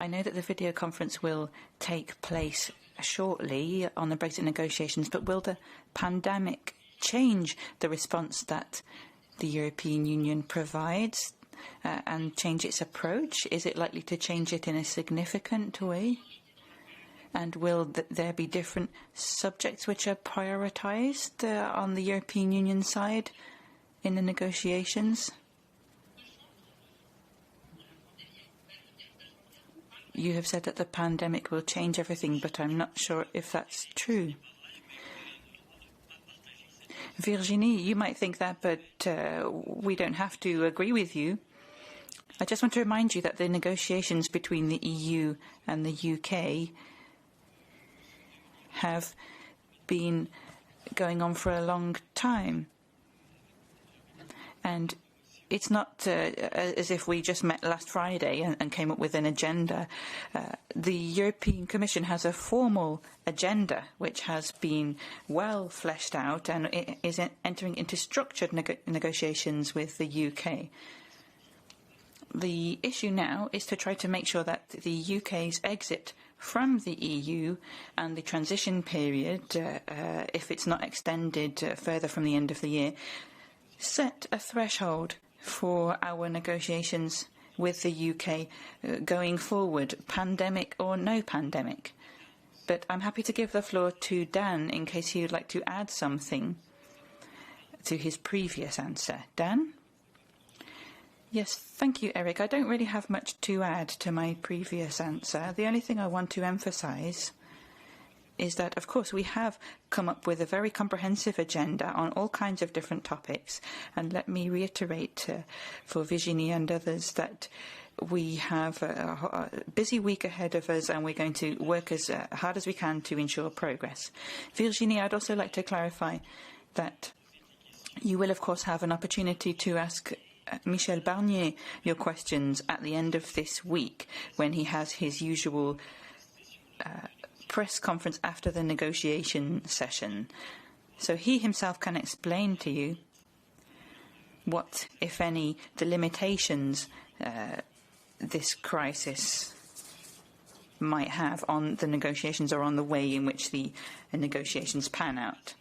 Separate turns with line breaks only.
I know that the video conference will take place shortly on the Brexit negotiations, but will the pandemic change the response that the European Union provides and change its approach? Is it likely to change it in a significant way? And will there be different subjects which are prioritised on the European Union side in the negotiations? You have said that the pandemic will change everything, but I'm not sure if that's true. Virginie, you might think that, but we don't have to agree with you. I just want to remind you that the negotiations between the EU and the UK have been going on for a long time. And it's not as if we just met last Friday and came up with an agenda. The European Commission has a formal agenda which has been well fleshed out and is entering into structured negotiations with the UK. The issue now is to try to make sure that the UK's exit from the EU and the transition period, if it's not extended further from the end of the year, set a threshold for our negotiations with the UK going forward, pandemic or no pandemic. But I'm happy to give the floor to Dan in case he would like to add something to his previous answer. Dan? Yes, thank you, Eric. I don't really have much to add to my previous answer. The only thing I want to emphasise is that, of course, we have come up with a very comprehensive agenda on all kinds of different topics. And let me reiterate for Virginie and others that we have a busy week ahead of us and we're going to work as hard as we can to ensure progress. Virginie, I'd also like to clarify that you will, of course, have an opportunity to ask Michel Barnier your questions at the end of this week when he has his usual press conference after the negotiation session. So he himself can explain to you what, if any, the limitations this crisis might have on the negotiations or on the way in which the negotiations pan out.